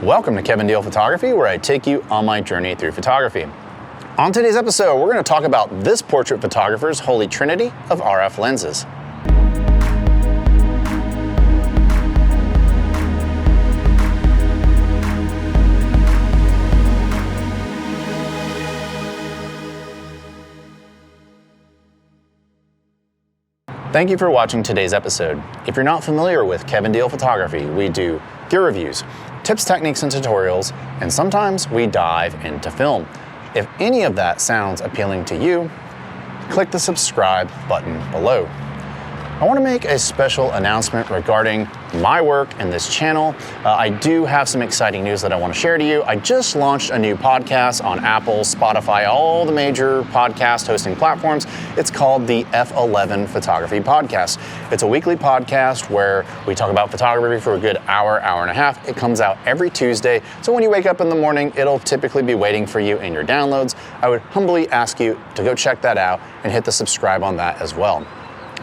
Welcome to Kevin Deal Photography, where I take you on my journey through photography. On today's episode, we're going to talk about this portrait photographer's Holy Trinity of RF lenses. Thank you for watching today's episode. If you're not familiar with Kevin Deal Photography, we do gear reviews, tips, techniques, and tutorials, and sometimes we dive into film. If any of that sounds appealing to you, click the subscribe button below. I want to make a special announcement regarding my work and this channel. I do have some exciting news that I want to share to you. I just launched a new podcast on Apple, Spotify, all the major podcast hosting platforms. It's called the F11 Photography Podcast. It's a weekly podcast where we talk about photography for a good hour, hour and a half. It comes out every Tuesday. So when you wake up in the morning, it'll typically be waiting for you in your downloads. I would humbly ask you to go check that out and hit the subscribe on that as well.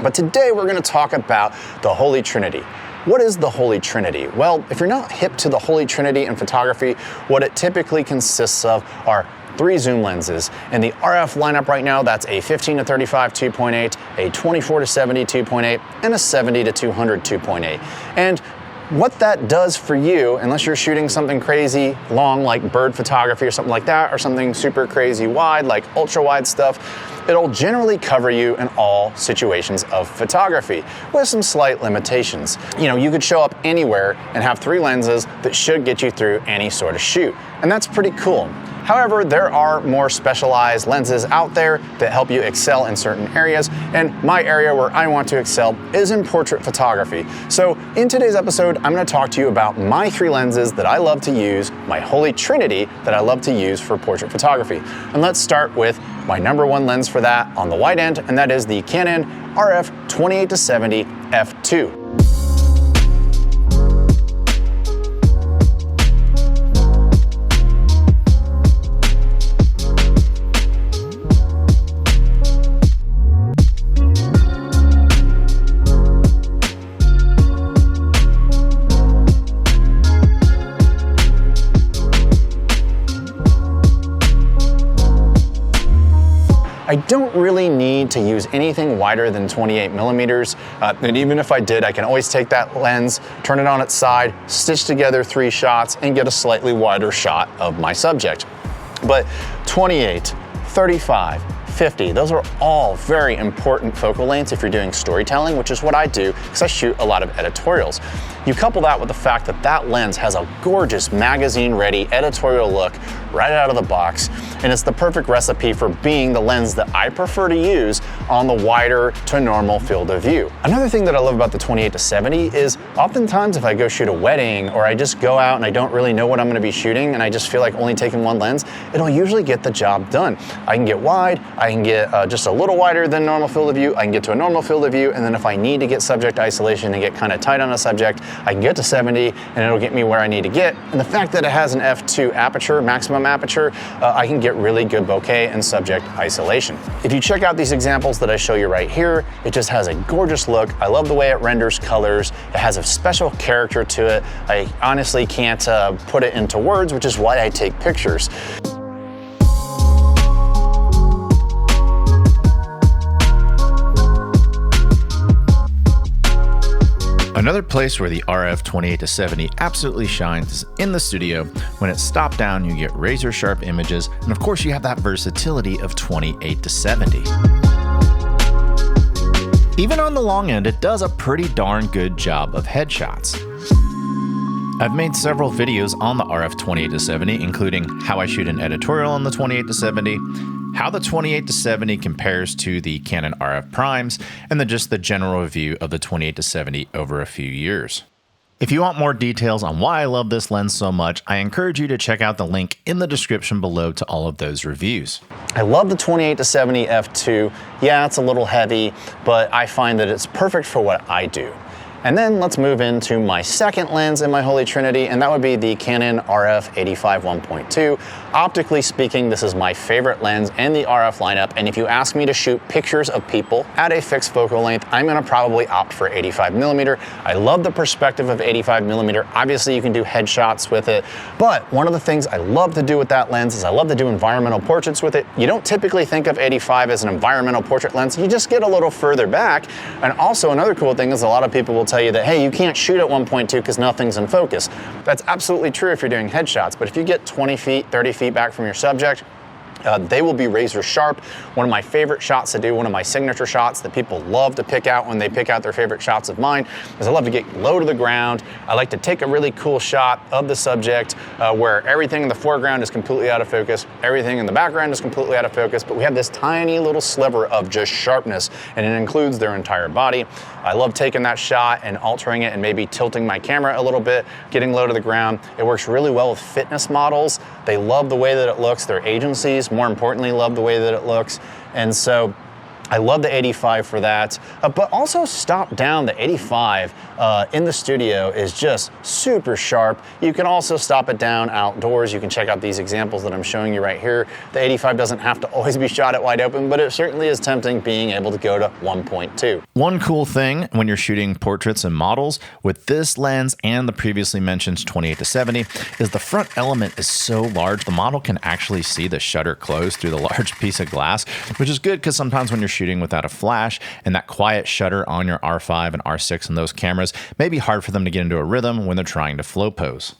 But today we're going to talk about the Holy Trinity. What is the Holy Trinity? Well, if you're not hip to the Holy Trinity in photography, what it typically consists of are 3 zoom lenses. In the RF lineup right now, that's a 15 to 35 2.8, a 24 to 70 2.8, and a 70 to 200 2.8. And what that does for you, unless you're shooting something crazy long like bird photography or something like that, or something super crazy wide like ultra wide stuff, it'll generally cover you in all situations of photography with some slight limitations. You know, you could show up anywhere and have 3 lenses that should get you through any sort of shoot, and that's pretty cool. However, there are more specialized lenses out there that help you excel in certain areas, and my area where I want to excel is in portrait photography. So in today's episode, I'm going to talk to you about my 3 lenses that I love to use, my Holy Trinity that I love to use for portrait photography. And let's start with my number 1 lens for that on the wide end, and that is the Canon RF 28-70 f2. I don't really need to use anything wider than 28 millimeters, and even if I did, I can always take that lens, turn it on its side, stitch together 3 shots, and get a slightly wider shot of my subject. But 28, 35, 50, those are all very important focal lengths if you're doing storytelling, which is what I do because I shoot a lot of editorials. You couple that with the fact that that lens has a gorgeous magazine-ready editorial look right out of the box, and it's the perfect recipe for being the lens that I prefer to use on the wider to normal field of view. Another thing that I love about the 28-70 is oftentimes if I go shoot a wedding or I just go out and I don't really know what I'm going to be shooting and I just feel like only taking 1 lens, it'll usually get the job done. I can get wide, I can get just a little wider than normal field of view, I can get to a normal field of view, and then if I need to get subject isolation and get kind of tight on a subject, I can get to 70 and it'll get me where I need to get. And the fact that it has an f2 aperture, maximum aperture, I can get really good bokeh and subject isolation. If you check out these examples that I show you right here, it just has a gorgeous look. I love the way it renders colors. It has a special character to it. I honestly can't put it into words, which is why I take pictures. Another place where the RF 28-70 absolutely shines is in the studio. When it's stopped down, you get razor sharp images, and of course you have that versatility of 28-70. Even on the long end, it does a pretty darn good job of headshots. I've made several videos on the RF 28-70, including how I shoot an editorial on the 28-70, how the 28-70 compares to the Canon RF primes, and then just the general review of the 28-70 over a few years. If you want more details on why I love this lens so much, I encourage you to check out the link in the description below to all of those reviews. I love the 28-70 f2. Yeah, it's a little heavy, but I find that it's perfect for what I do. And then let's move into my second lens in my Holy Trinity, and that would be the Canon RF 85 1.2. Optically speaking, this is my favorite lens in the RF lineup, and if you ask me to shoot pictures of people at a fixed focal length, I'm gonna probably opt for 85mm. I love the perspective of 85mm. Obviously, you can do headshots with it, but one of the things I love to do with that lens is I love to do environmental portraits with it. You don't typically think of 85 as an environmental portrait lens. You just get a little further back. And also another cool thing is a lot of people will tell you that, hey, you can't shoot at 1.2 because nothing's in focus. That's absolutely true if you're doing headshots, but if you get 20 feet, 30 feet back from your subject, they will be razor sharp. One of my favorite shots to do, one of my signature shots that people love to pick out when they pick out their favorite shots of mine, is I love to get low to the ground. I like to take a really cool shot of the subject where everything in the foreground is completely out of focus, everything in the background is completely out of focus, but we have this tiny little sliver of just sharpness, and it includes their entire body. I love taking that shot and altering it and maybe tilting my camera a little bit, getting low to the ground. It works really well with fitness models. They love the way that it looks. Their agencies, more importantly, love the way that it looks. And so I love the 85 for that, but also stop down. The 85 in the studio is just super sharp. You can also stop it down outdoors. You can check out these examples that I'm showing you right here. The 85 doesn't have to always be shot at wide open, but it certainly is tempting being able to go to 1.2. One cool thing when you're shooting portraits and models with this lens and the previously mentioned 28-70 is the front element is so large, the model can actually see the shutter close through the large piece of glass, which is good because sometimes when you're shooting without a flash and that quiet shutter on your R5 and R6 and those cameras may be hard for them to get into a rhythm when they're trying to flow pose.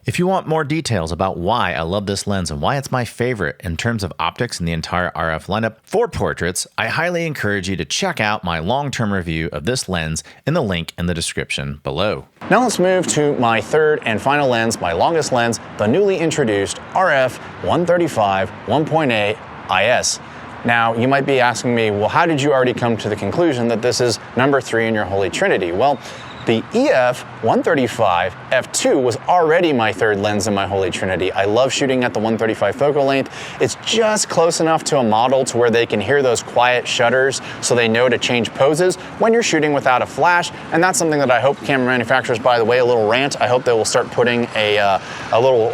If you want more details about why I love this lens and why it's my favorite in terms of optics in the entire RF lineup for portraits, I highly encourage you to check out my long-term review of this lens in the link in the description below. Now let's move to my third and final lens, my longest lens, the newly introduced RF 135 1.8 IS. Now, you might be asking me, well, how did you already come to the conclusion that this is number 3 in your Holy Trinity? Well, the EF 135 f2 was already my third lens in my Holy Trinity. I love shooting at the 135 focal length. It's just close enough to a model to where they can hear those quiet shutters so they know to change poses when you're shooting without a flash. And that's something that I hope camera manufacturers, by the way, a little rant, I hope they will start putting a little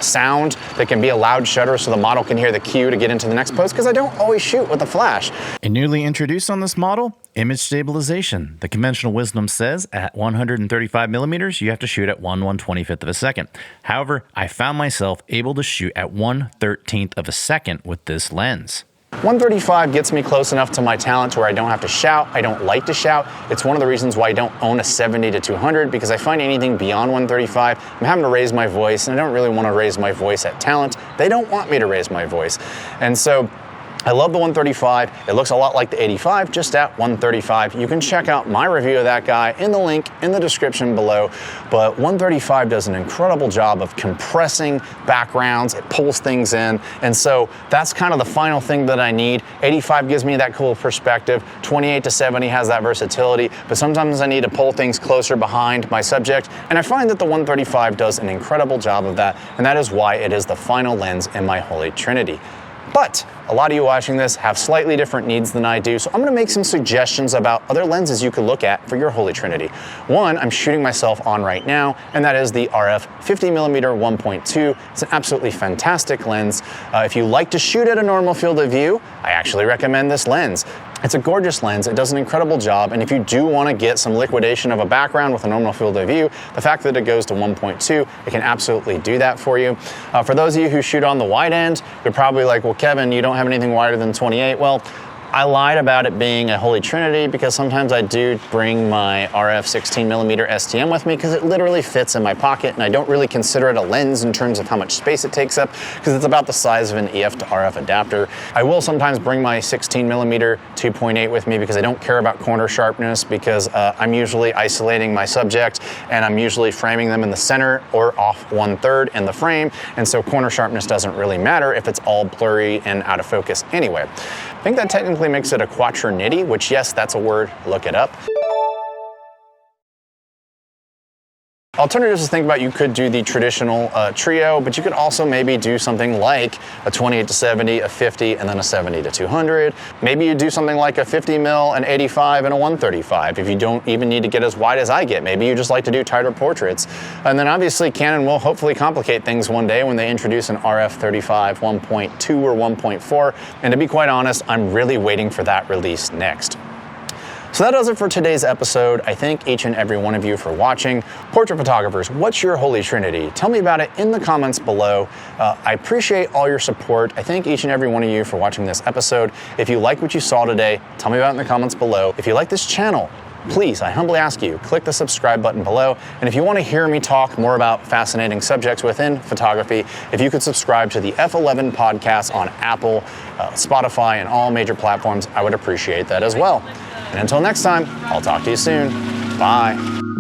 sound that can be a loud shutter so the model can hear the cue to get into the next pose, because I don't always shoot with a flash. And newly introduced on this model, image stabilization. The conventional wisdom says at 135 millimeters, you have to shoot at 1/125th of a second. However, I found myself able to shoot at 1/13th of a second with this lens. 135 gets me close enough to my talent to where I don't have to shout. I don't like to shout. It's one of the reasons why I don't own a 70-200, because I find anything beyond 135, I'm having to raise my voice, and I don't really want to raise my voice at talent. They don't want me to raise my voice. And so I love the 135. It looks a lot like the 85, just at 135. You can check out my review of that guy in the link in the description below. But 135 does an incredible job of compressing backgrounds. It pulls things in. And so that's kind of the final thing that I need. 85 gives me that cool perspective. 28-70 has that versatility. But sometimes I need to pull things closer behind my subject. And I find that the 135 does an incredible job of that. And that is why it is the final lens in my Holy Trinity. But a lot of you watching this have slightly different needs than I do, so I'm gonna make some suggestions about other lenses you could look at for your Holy Trinity. One I'm shooting myself on right now, and that is the RF 50mm 1.2. It's an absolutely fantastic lens. If you like to shoot at a normal field of view, I actually recommend this lens. It's a gorgeous lens, it does an incredible job, and if you do want to get some liquidation of a background with a normal field of view, the fact that it goes to 1.2, it can absolutely do that for you. For those of you who shoot on the wide end, you're probably like, well, Kevin, you don't have anything wider than 28. Well, I lied about it being a Holy Trinity because sometimes I do bring my RF 16mm STM with me because it literally fits in my pocket, and I don't really consider it a lens in terms of how much space it takes up because it's about the size of an EF to RF adapter. I will sometimes bring my 16mm 2.8 with me because I don't care about corner sharpness, because I'm usually isolating my subject and I'm usually framing them in the center or off 1/3 in the frame, and so corner sharpness doesn't really matter if it's all blurry and out of focus anyway. I think that technically makes it a quaternity, which, yes, that's a word, look it up. Alternatives to think about, you could do the traditional trio, but you could also maybe do something like a 28-70, a 50, and then a 70-200. Maybe you do something like a 50 mil, an 85, and a 135 if you don't even need to get as wide as I get. Maybe you just like to do tighter portraits. And then obviously Canon will hopefully complicate things one day when they introduce an RF 35 1.2 or 1.4. And to be quite honest, I'm really waiting for that release next. So that does it for today's episode. I thank each and every one of you for watching. Portrait photographers, what's your Holy Trinity? Tell me about it in the comments below. I appreciate all your support. I thank each and every one of you for watching this episode. If you like what you saw today, tell me about it in the comments below. If you like this channel, please, I humbly ask you, click the subscribe button below. And if you want to hear me talk more about fascinating subjects within photography, if you could subscribe to the F11 podcast on Apple, Spotify, and all major platforms, I would appreciate that as well. And until next time, I'll talk to you soon. Bye.